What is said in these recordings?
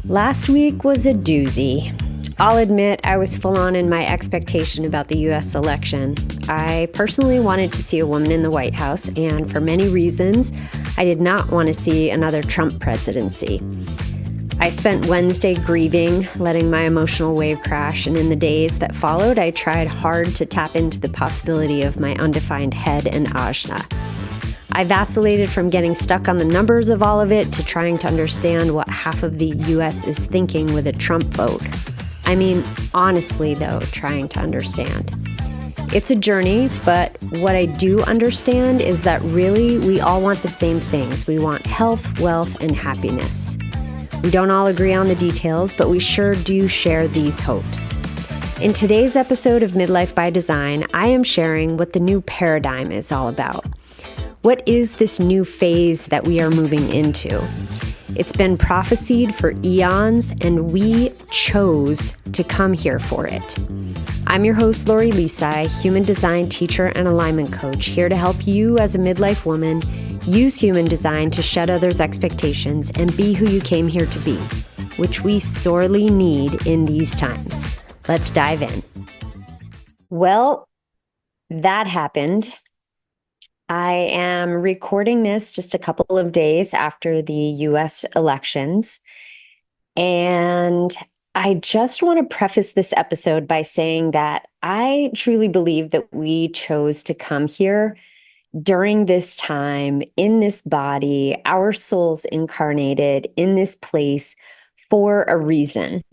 Last week was a doozy. I'll admit I was full on in my expectation about the US election. I personally wanted to see a woman in the White House, and for many reasons, I did not want to see another Trump presidency. I spent Wednesday grieving, letting my emotional wave crash, and in the days that followed, I tried hard to tap into the possibility of my undefined head and ajna. I vacillated from getting stuck on the numbers of all of it to trying to understand what half of the US is thinking with a Trump vote. I mean, honestly, though, trying to understand. It's a journey, but what I do understand is that really we all want the same things. We want health, wealth, and happiness. We don't all agree on the details, but we sure do share these hopes. In today's episode of Midlife by Design, I am sharing what the new paradigm is all about. What is this new phase that we are moving into? It's been prophesied for eons, and we chose to come here for it. I'm your host, Lori Lisai, human design teacher and alignment coach, here to help you as a midlife woman use human design to shed others' expectations and be who you came here to be, which we sorely need in these times. Let's dive in. Well, that happened. I am recording this just a couple of days after the US elections, and I just want to preface this episode by saying that I truly believe that we chose to come here during this time, in this body, our souls incarnated in this place for a reason.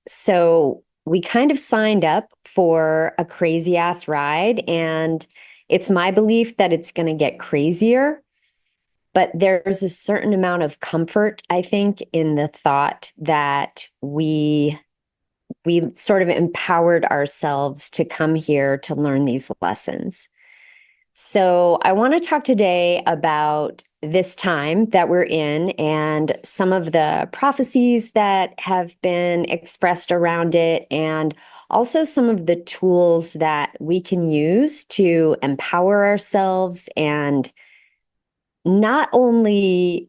So we kind of signed up for a crazy ass ride, and it's my belief that it's going to get crazier, but there's a certain amount of comfort, I think, in the thought that we sort of empowered ourselves to come here to learn these lessons. So I want to talk today about this time that we're in and some of the prophecies that have been expressed around it, and also some of the tools that we can use to empower ourselves and not only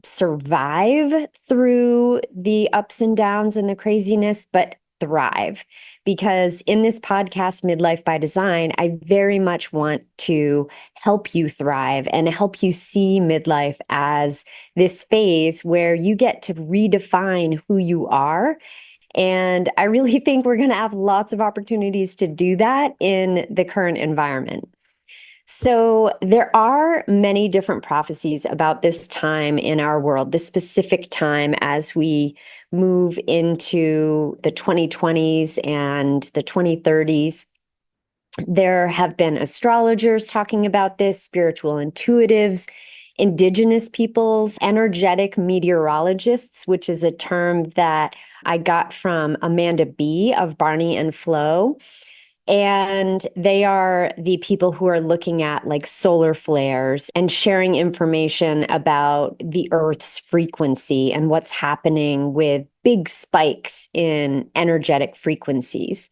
survive through the ups and downs and the craziness, but thrive. Because in this podcast, Midlife by Design, I very much want to help you thrive and help you see midlife as this phase where you get to redefine who you are. And I really think we're going to have lots of opportunities to do that in the current environment. So there are many different prophecies about this time in our world, this specific time as we move into the 2020s and the 2030s. There have been astrologers talking about this, spiritual intuitives, Indigenous peoples, energetic meteorologists, which is a term that I got from Amanda B. of Barney and Flo. And they are the people who are looking at like solar flares and sharing information about the Earth's frequency and what's happening with big spikes in energetic frequencies.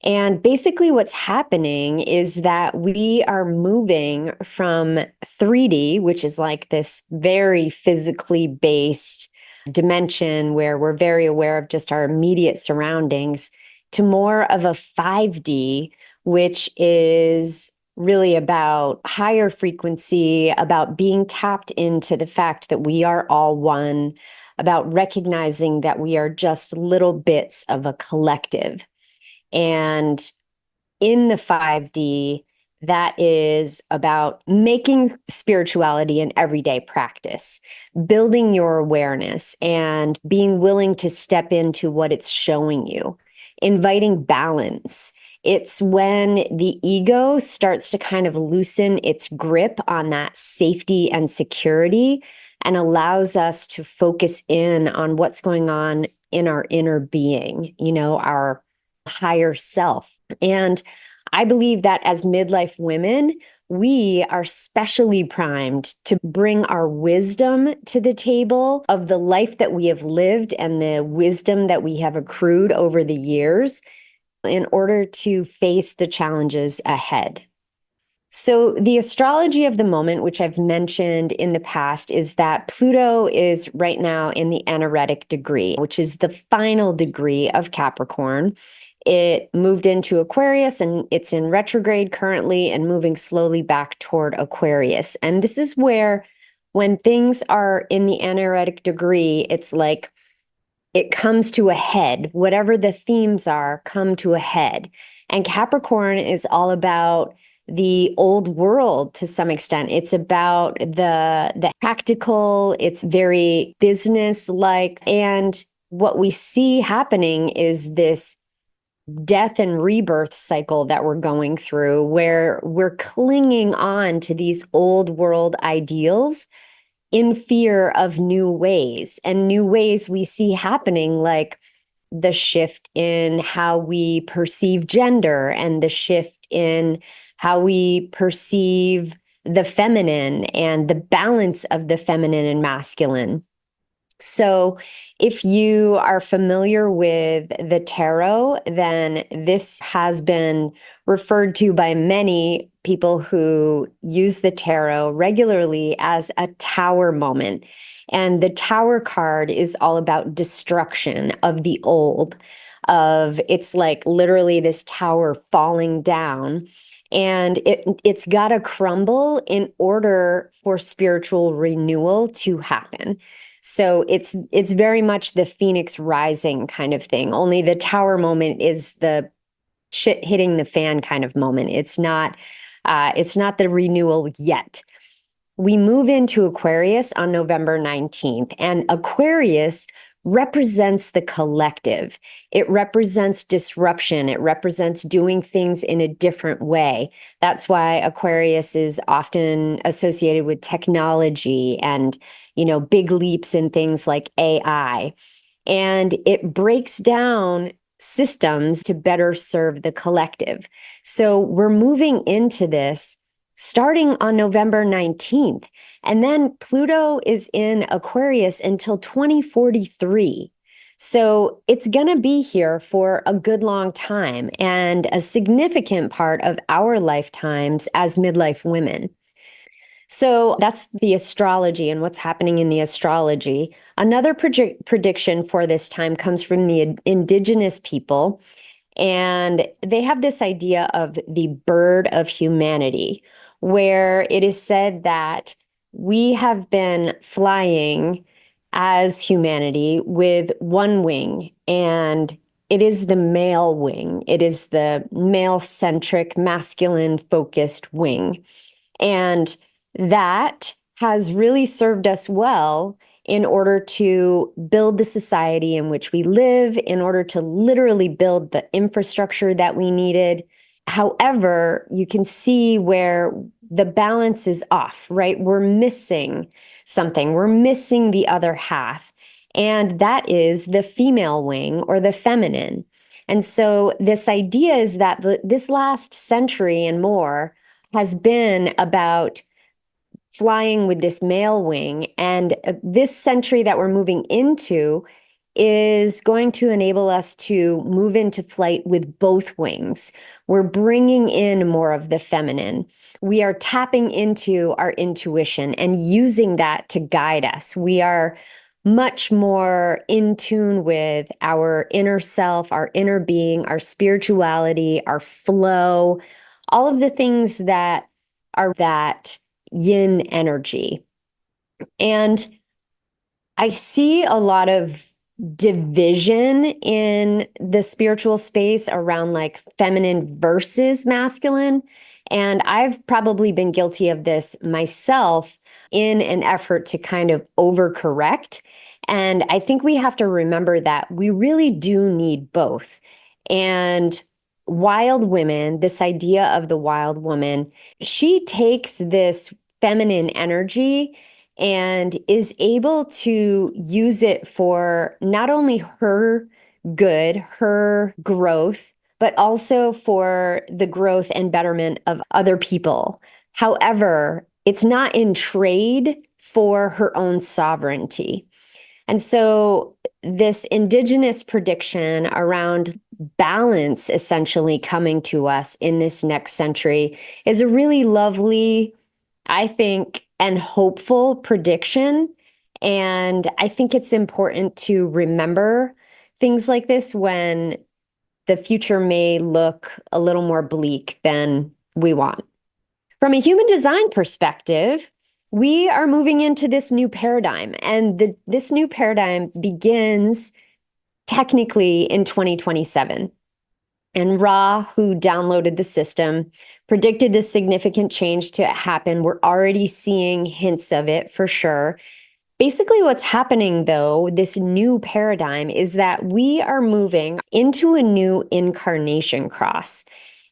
And basically what's happening is that we are moving from 3D, which is like this very physically based dimension where we're very aware of just our immediate surroundings, to more of a 5D, which is really about higher frequency, about being tapped into the fact that we are all one, about recognizing that we are just little bits of a collective. And in the 5D, that is about making spirituality an everyday practice, building your awareness and being willing to step into what it's showing you. Inviting balance. It's when the ego starts to kind of loosen its grip on that safety and security and allows us to focus in on what's going on in our inner being, our higher self. And I believe that as midlife women, we are specially primed to bring our wisdom to the table of the life that we have lived and the wisdom that we have accrued over the years in order to face the challenges ahead. So, the astrology of the moment, which I've mentioned in the past, is that Pluto is right now in the anaretic degree, which is the final degree of Capricorn. It moved into Aquarius and it's in retrograde currently and moving slowly back toward Aquarius. And this is where, when things are in the anaretic degree, it's like it comes to a head. Whatever the themes are, come to a head. And Capricorn is all about the old world to some extent. It's about the practical, it's very business like. And what we see happening is this death and rebirth cycle that we're going through, where we're clinging on to these old world ideals in fear of new ways, and new ways we see happening, like the shift in how we perceive gender and the shift in how we perceive the feminine and the balance of the feminine and masculine. So, if you are familiar with the tarot, then this has been referred to by many people who use the tarot regularly as a tower moment. And the tower card is all about destruction of the old, of it's like literally this tower falling down. And it's got to crumble in order for spiritual renewal to happen. So it's very much the phoenix rising kind of thing. Only the tower moment is the shit hitting the fan kind of moment. It's not the renewal yet. We move into Aquarius on November 19th, and Aquarius represents the collective. It represents disruption. It represents doing things in a different way. That's why Aquarius is often associated with technology and, big leaps in things like AI. And it breaks down systems to better serve the collective. So we're moving into this starting on November 19th. And then Pluto is in Aquarius until 2043. So it's going to be here for a good long time and a significant part of our lifetimes as midlife women. So that's the astrology and what's happening in the astrology. Another prediction for this time comes from the indigenous people, and they have this idea of the bird of humanity, where it is said that we have been flying as humanity with one wing, and it is the male wing. It is the male centric, masculine focused wing. And that has really served us well in order to build the society in which we live, in order to literally build the infrastructure that we needed. However, you can see where the balance is off, right? We're missing something. We're missing the other half. And that is the female wing or the feminine. And so this idea is that this last century and more has been about flying with this male wing. And this century that we're moving into is going to enable us to move into flight with both wings. We're bringing in more of the feminine. We are tapping into our intuition and using that to guide us. We are much more in tune with our inner self, our inner being, our spirituality, our flow, all of the things that are that yin energy. And I see a lot of division in the spiritual space around like feminine versus masculine. And I've probably been guilty of this myself in an effort to kind of overcorrect. And I think we have to remember that we really do need both. And wild women, this idea of the wild woman, she takes this feminine energy and is able to use it for not only her good, her growth, but also for the growth and betterment of other people. However, it's not in trade for her own sovereignty. And so this indigenous prediction around balance essentially coming to us in this next century is a really lovely, I think, and hopeful prediction. And I think it's important to remember things like this when the future may look a little more bleak than we want. From a human design perspective, we are moving into this new paradigm, and this new paradigm begins technically in 2027. And Ra, who downloaded the system, predicted this significant change to happen. We're already seeing hints of it for sure. Basically, what's happening, though, this new paradigm is that we are moving into a new incarnation cross.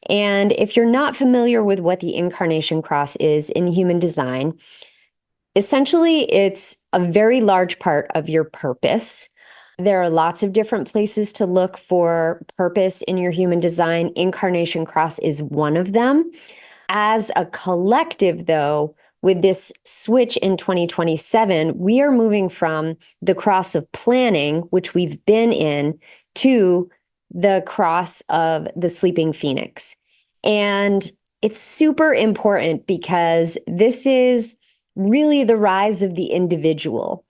And if you're not familiar with what the incarnation cross is in human design, essentially it's a very large part of your purpose. There are lots of different places to look for purpose in your human design. Incarnation cross is one of them. As a collective, though, with this switch in 2027, we are moving from the cross of planning, which we've been in, to the cross of the sleeping phoenix. And it's super important because this is really the rise of the individual.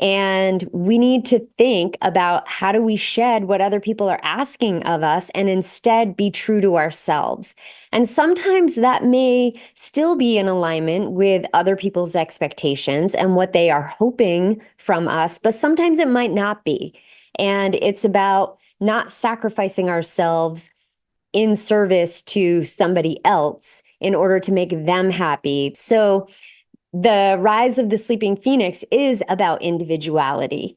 And we need to think about how do we shed what other people are asking of us and instead be true to ourselves. And sometimes that may still be in alignment with other people's expectations and what they are hoping from us, but sometimes it might not be. And it's about not sacrificing ourselves in service to somebody else in order to make them happy. So the rise of the sleeping phoenix is about individuality.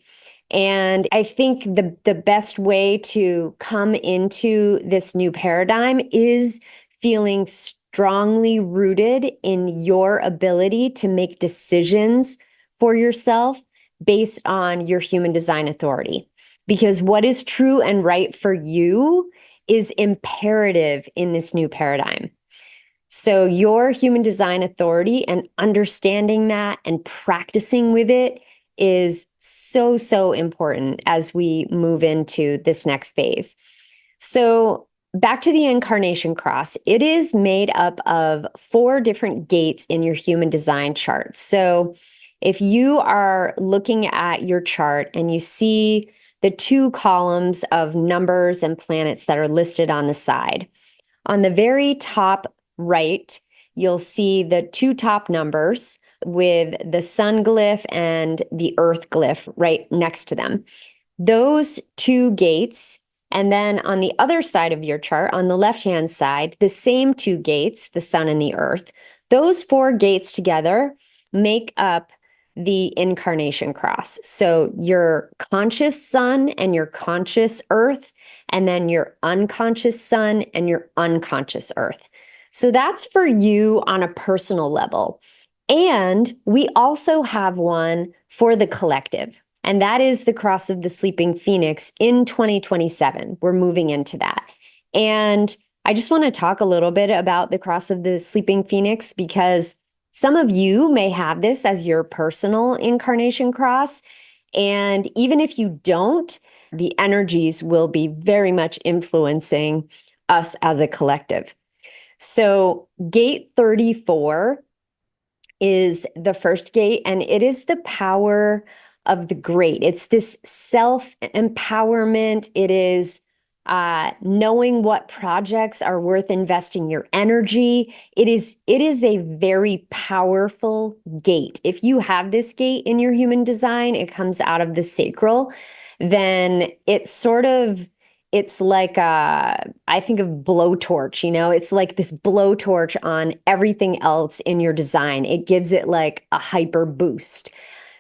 And I think the best way to come into this new paradigm is feeling strongly rooted in your ability to make decisions for yourself based on your human design authority. Because what is true and right for you is imperative in this new paradigm. So your human design authority and understanding that and practicing with it is so, so important as we move into this next phase. So back to the incarnation cross, it is made up of 4 different gates in your human design chart. So if you are looking at your chart and you see the 2 columns of numbers and planets that are listed on the side, on the very top right, you'll see the 2 top numbers with the sun glyph and the earth glyph right next to them. Those 2 gates, and then on the other side of your chart, on the left-hand side, the same 2 gates, the sun and the earth, those 4 gates together make up the incarnation cross. So your conscious sun and your conscious earth, and then your unconscious sun and your unconscious earth. So that's for you on a personal level. And we also have one for the collective, and that is the cross of the sleeping phoenix in 2027. We're moving into that. And I just want to talk a little bit about the cross of the sleeping phoenix because some of you may have this as your personal incarnation cross. And even if you don't, the energies will be very much influencing us as a collective. So gate 34 is the first gate, and it is the power of the great. It's this self-empowerment. It is knowing what projects are worth investing your energy. It is a very powerful gate. If you have this gate in your human design, it comes out of the sacral, then it's like I think of blowtorch, it's like this blowtorch on everything else in your design. It gives it like a hyper boost.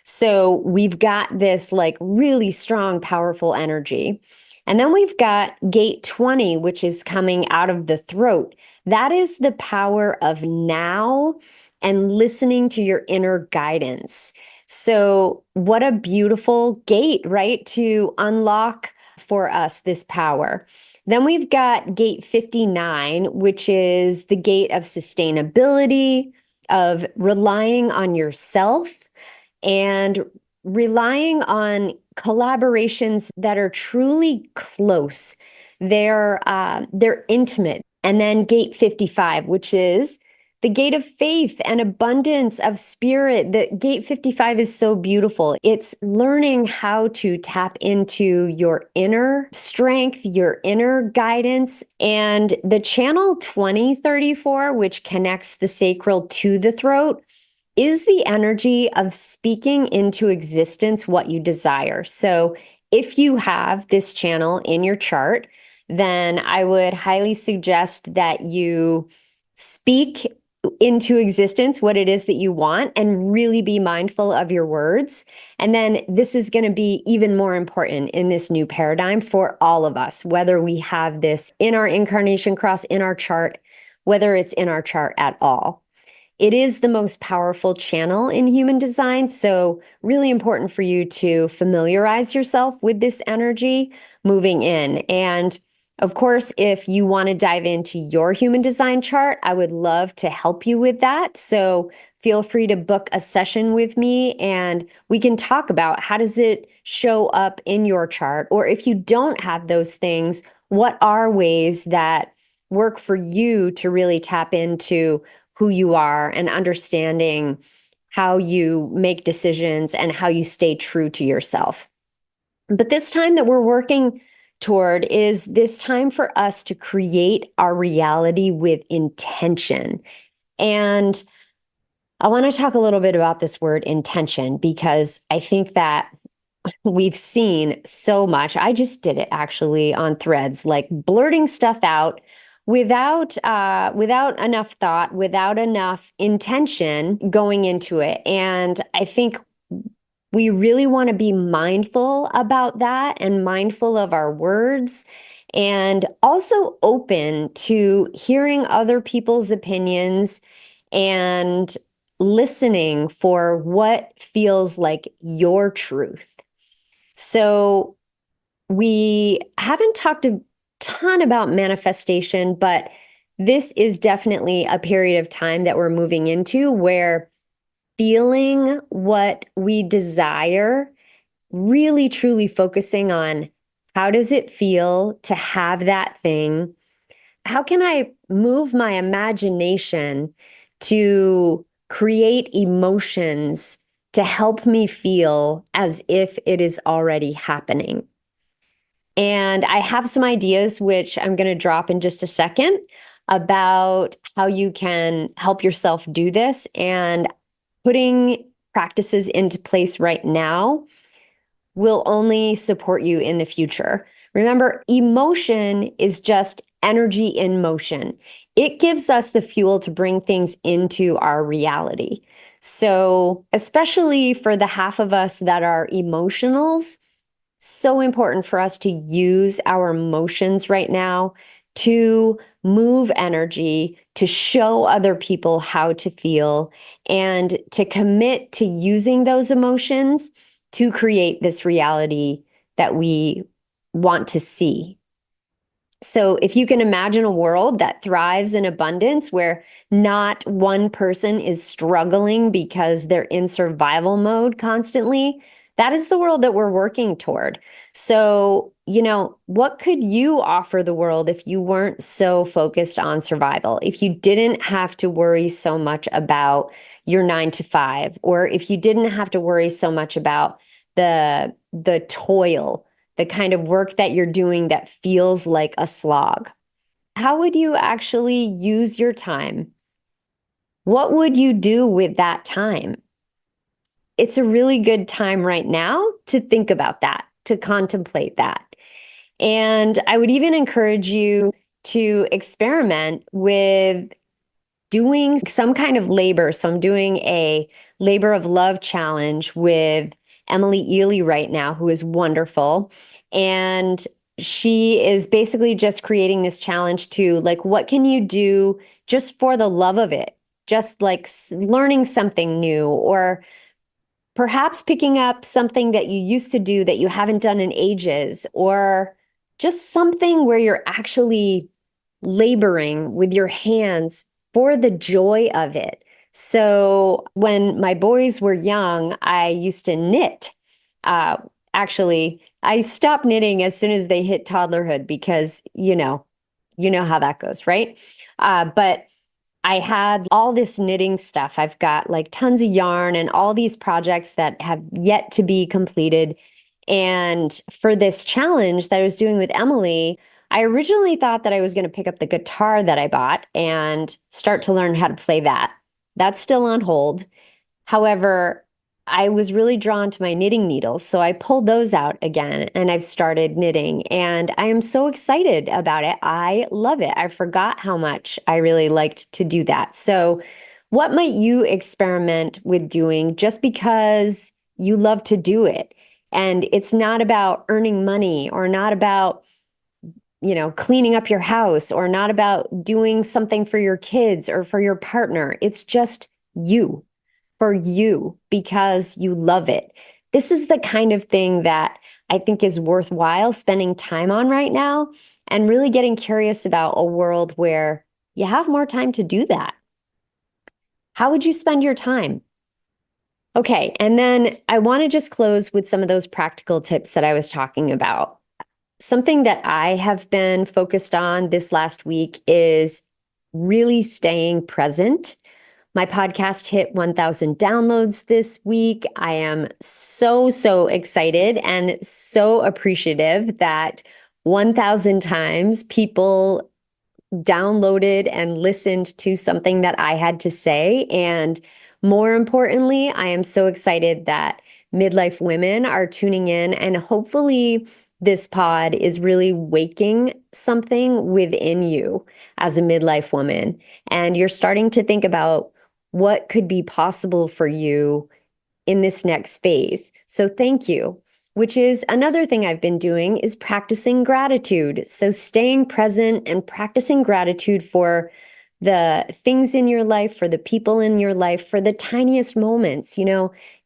So we've got this like really strong, powerful energy. And then we've got gate 20, which is coming out of the throat. That is the power of now and listening to your inner guidance. So what a beautiful gate, right? To unlock for us this power. Then we've got gate 59, which is the gate of sustainability, of relying on yourself and relying on collaborations that are truly close. They're intimate. And then gate 55, which is the gate of faith and abundance of spirit. The gate 55 is so beautiful. It's learning how to tap into your inner strength, your inner guidance, and the channel 2034, which connects the sacral to the throat, is the energy of speaking into existence what you desire. So if you have this channel in your chart, then I would highly suggest that you speak into existence what it is that you want and really be mindful of your words. And then this is going to be even more important in this new paradigm for all of us, whether we have this in our incarnation cross in our chart, whether it's in our chart at all. It is the most powerful channel in human design, so really important for you to familiarize yourself with this energy moving in. And of course, if you want to dive into your human design chart, I would love to help you with that. So feel free to book a session with me and we can talk about how does it show up in your chart? Or if you don't have those things, what are ways that work for you to really tap into who you are and understanding how you make decisions and how you stay true to yourself. But this time that we're working toward is this time for us to create our reality with intention. And I want to talk a little bit about this word intention because I think that we've seen so much. I just did it actually on Threads, like blurting stuff out without enough thought, without enough intention going into it. And I think we really want to be mindful about that and mindful of our words and also open to hearing other people's opinions and listening for what feels like your truth. So we haven't talked a ton about manifestation, but this is definitely a period of time that we're moving into where feeling what we desire, really truly focusing on how does it feel to have that thing? How can I move my imagination to create emotions to help me feel as if it is already happening? And I have some ideas, which I'm going to drop in just a second, about how you can help yourself do this. And putting practices into place right now will only support you in the future. Remember, emotion is just energy in motion. It gives us the fuel to bring things into our reality. So, especially for the half of us that are emotionals, so important for us to use our emotions right now to move energy, to show other people how to feel, and to commit to using those emotions to create this reality that we want to see. So if you can imagine a world that thrives in abundance where not one person is struggling because they're in survival mode constantly, that is the world that we're working toward. So, what could you offer the world if you weren't so focused on survival? If you didn't have to worry so much about your 9 to 5, or if you didn't have to worry so much about the toil, the kind of work that you're doing that feels like a slog. How would you actually use your time? What would you do with that time? It's a really good time right now to think about that, to contemplate that. And I would even encourage you to experiment with doing some kind of labor. So I'm doing a labor of love challenge with Emily Ely right now, who is wonderful. And she is basically just creating this challenge to like, what can you do just for the love of it? Just like learning something new, or perhaps picking up something that you used to do that you haven't done in ages, or just something where you're actually laboring with your hands for the joy of it. So when my boys were young, I used to knit. Actually, I stopped knitting as soon as they hit toddlerhood because, you know how that goes, right? But I had all this knitting stuff. I've got like tons of yarn and all these projects that have yet to be completed. And for this challenge that I was doing with Emily, I originally thought that I was going to pick up the guitar that I bought and start to learn how to play that. That's still on hold. However, I was really drawn to my knitting needles, so I pulled those out again and I've started knitting and I am so excited about it. I love it. I forgot how much I really liked to do that. So, what might you experiment with doing just because you love to do it? And it's not about earning money or not about, cleaning up your house or not about doing something for your kids or for your partner. It's just you for you because you love it. This is the kind of thing that I think is worthwhile spending time on right now and really getting curious about a world where you have more time to do that. How would you spend your time? Okay, and then I want to just close with some of those practical tips that I was talking about. Something that I have been focused on this last week is really staying present. My podcast hit 1,000 downloads this week. I am so excited and so appreciative that 1,000 times people downloaded and listened to something that I had to say. And more importantly, I am so excited that midlife women are tuning in, and hopefully this pod is really waking something within you as a midlife woman. And you're starting to think about what could be possible for you in this next phase. So thank you. Which is another thing I've been doing is practicing gratitude. So staying present and practicing gratitude for the things in your life, for the people in your life, for the tiniest moments,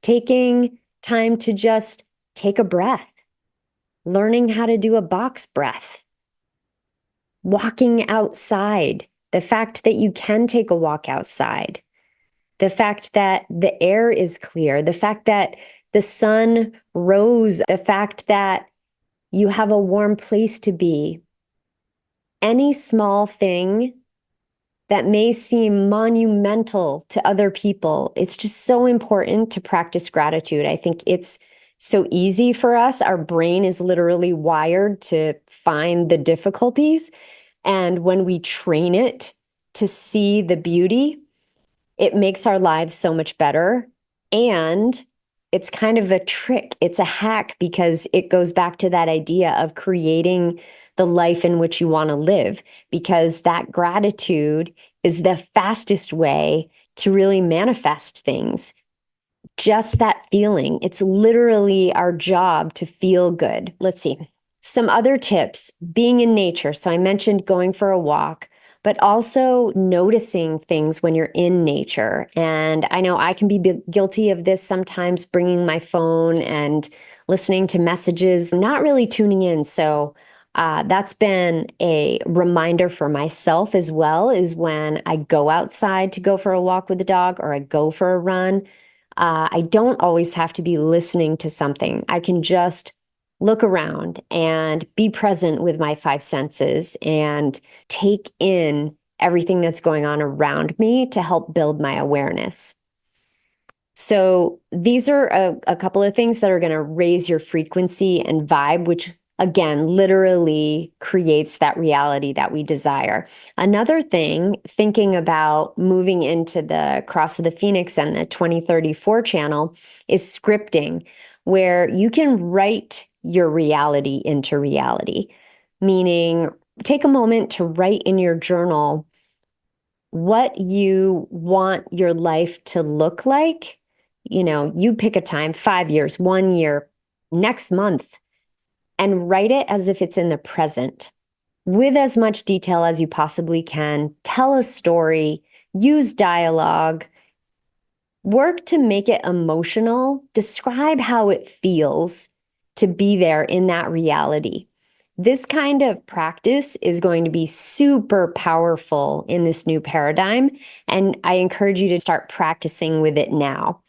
taking time to just take a breath, learning how to do a box breath, walking outside, the fact that you can take a walk outside, the fact that the air is clear, the fact that the sun rose, the fact that you have a warm place to be. Any small thing that may seem monumental to other people, it's just so important to practice gratitude. I think it's so easy for us. Our brain is literally wired to find the difficulties. And when we train it to see the beauty, it makes our lives so much better. And it's kind of a trick. It's a hack because it goes back to that idea of creating the life in which you want to live, because that gratitude is the fastest way to really manifest things. Just that feeling. It's literally our job to feel good. Let's see. Some other tips, being in nature. So I mentioned going for a walk, but also noticing things when you're in nature. And I know I can be guilty of this sometimes, bringing my phone and listening to messages, not really tuning in. So that's been a reminder for myself as well, is when I go outside to go for a walk with the dog or I go for a run. I don't always have to be listening to something. I can just look around and be present with my five senses and take in everything that's going on around me to help build my awareness. So these are a couple of things that are going to raise your frequency and vibe, which again, literally creates that reality that we desire. Another thing, thinking about moving into the Cross of the Phoenix and the 2034 channel, is scripting, where you can write your reality into reality, meaning take a moment to write in your journal what you want your life to look like. You pick a time, 5 years, 1 year, next month, and write it as if it's in the present with as much detail as you possibly can. Tell a story, use dialogue, work to make it emotional, describe how it feels to be there in that reality. This kind of practice is going to be super powerful in this new paradigm, and I encourage you to start practicing with it now.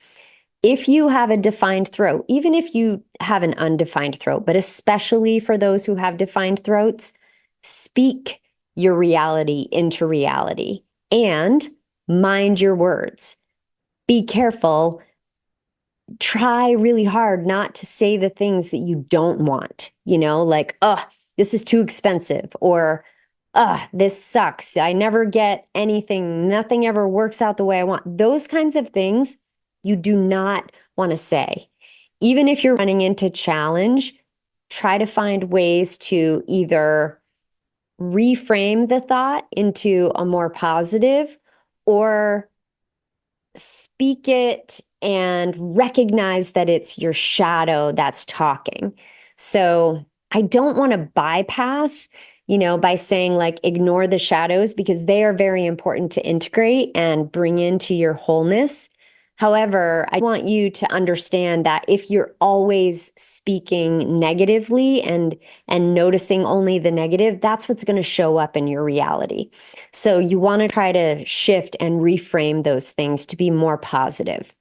if you have a defined throat, even if you have an undefined throat, but especially for those who have defined throats, speak your reality into reality and mind your words. Be careful. Try really hard not to say the things that you don't want, like, oh, this is too expensive, or this sucks. I never get anything. Nothing ever works out the way I want. Those kinds of things you do not want to say. Even if you're running into challenge, try to find ways to either reframe the thought into a more positive or speak it and recognize that it's your shadow that's talking. So I don't want to bypass, by saying like ignore the shadows because they are very important to integrate and bring into your wholeness. However, I want you to understand that if you're always speaking negatively and noticing only the negative, that's what's going to show up in your reality. So you want to try to shift and reframe those things to be more positive.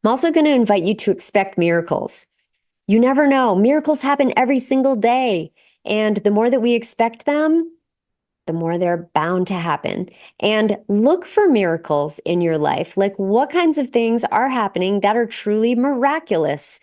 I'm also going to invite you to expect miracles. You never know. Miracles happen every single day. And the more that we expect them, the more they're bound to happen. And look for miracles in your life. Like, what kinds of things are happening that are truly miraculous?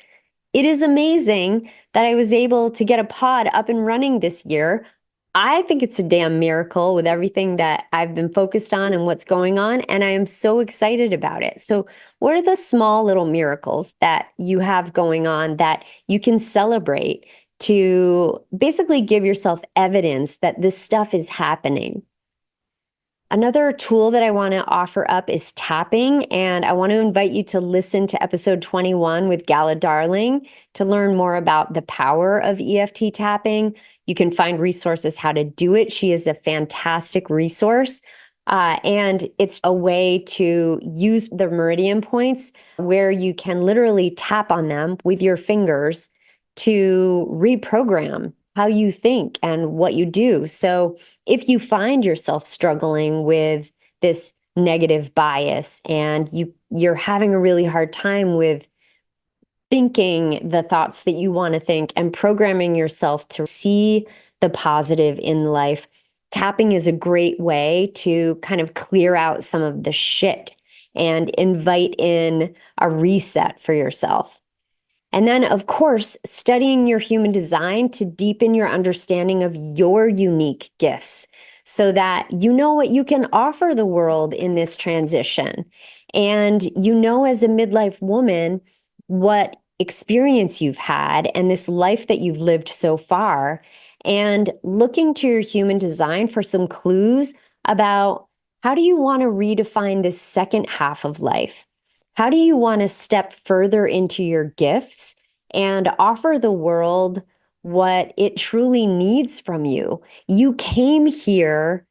It is amazing that I was able to get a pod up and running this year. I think it's a damn miracle with everything that I've been focused on and what's going on, and I am so excited about it. So, what are the small little miracles that you have going on that you can celebrate to basically give yourself evidence that this stuff is happening? Another tool that I want to offer up is tapping, and I want to invite you to listen to episode 21 with Gala Darling to learn more about the power of EFT tapping. You can find resources how to do it. She is a fantastic resource. And it's a way to use the meridian points where you can literally tap on them with your fingers to reprogram how you think and what you do. So if you find yourself struggling with this negative bias and you're having a really hard time with thinking the thoughts that you want to think and programming yourself to see the positive in life, tapping is a great way to kind of clear out some of the shit and invite in a reset for yourself. And then, of course, studying your human design to deepen your understanding of your unique gifts so that you know what you can offer the world in this transition. And you know, as a midlife woman, what experience you've had and this life that you've lived so far, and looking to your human design for some clues about how do you want to redefine this second half of life? How do you want to step further into your gifts and offer the world what it truly needs from you? You came here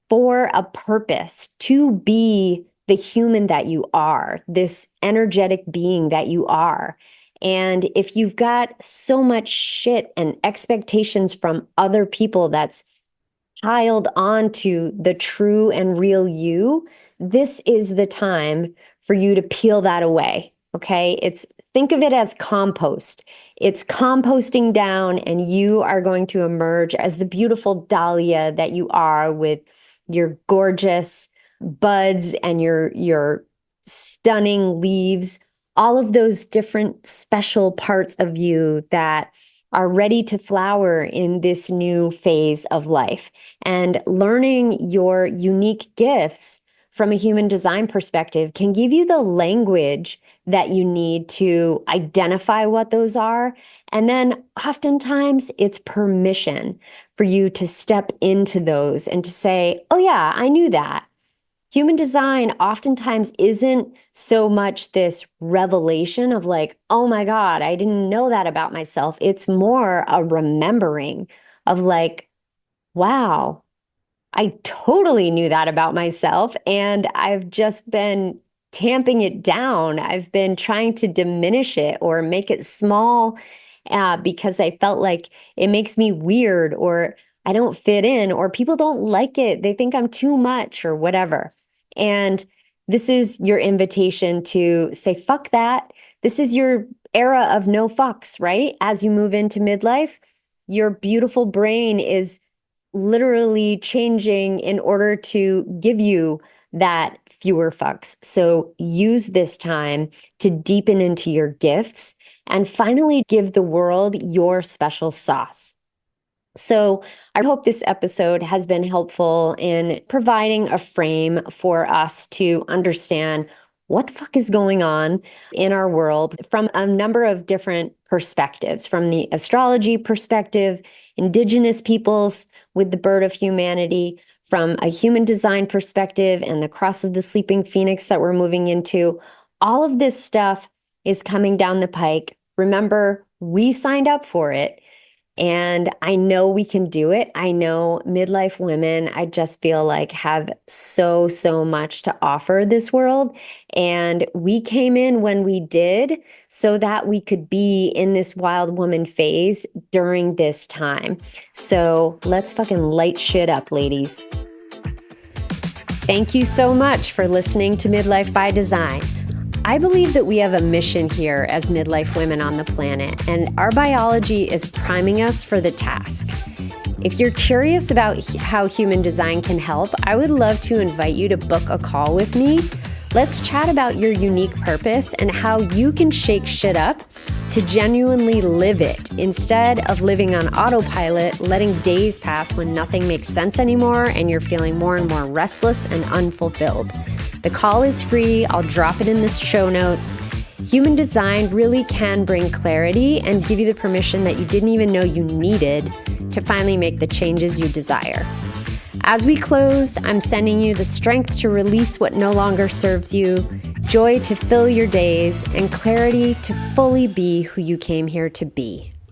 for a purpose to be the human that you are, this energetic being that you are. And if you've got so much shit and expectations from other people that's piled onto the true and real you, this is the time for you to peel that away. Okay. Think of it as compost. It's composting down, and you are going to emerge as the beautiful dahlia that you are, with your gorgeous buds and your stunning leaves, all of those different special parts of you that are ready to flower in this new phase of life. And learning your unique gifts from a human design perspective can give you the language that you need to identify what those are. And then oftentimes it's permission for you to step into those and to say, oh yeah, I knew that. Human design oftentimes isn't so much this revelation of like, oh my God, I didn't know that about myself. It's more a remembering of like, wow, I totally knew that about myself. And I've just been tamping it down. I've been trying to diminish it or make it small because I felt like it makes me weird, or I don't fit in, or people don't like it. They think I'm too much or whatever. And This is your invitation to say, fuck that. This is your era of no fucks, right? As you move into midlife, your beautiful brain is literally changing in order to give you that fewer fucks. So use this time to deepen into your gifts and finally give the world your special sauce. So I hope this episode has been helpful in providing a frame for us to understand what the fuck is going on in our world from a number of different perspectives, from the astrology perspective, Indigenous peoples with the bird of humanity, from a human design perspective and the cross of the sleeping phoenix that we're moving into. All of this stuff is coming down the pike. Remember, we signed up for it. And I know we can do it. I know midlife women, I just feel like have so, so much to offer this world. And we came in when we did so that we could be in this wild woman phase during this time. So let's fucking light shit up, ladies. Thank you so much for listening to Midlife by Design. I believe that we have a mission here as midlife women on the planet, and our biology is priming us for the task. If you're curious about how human design can help, I would love to invite you to book a call with me. Let's chat about your unique purpose and how you can shake shit up to genuinely live it instead of living on autopilot, letting days pass when nothing makes sense anymore and you're feeling more and more restless and unfulfilled. The call is free. I'll drop it in the show notes. Human design really can bring clarity and give you the permission that you didn't even know you needed to finally make the changes you desire. As we close, I'm sending you the strength to release what no longer serves you, joy to fill your days, and clarity to fully be who you came here to be.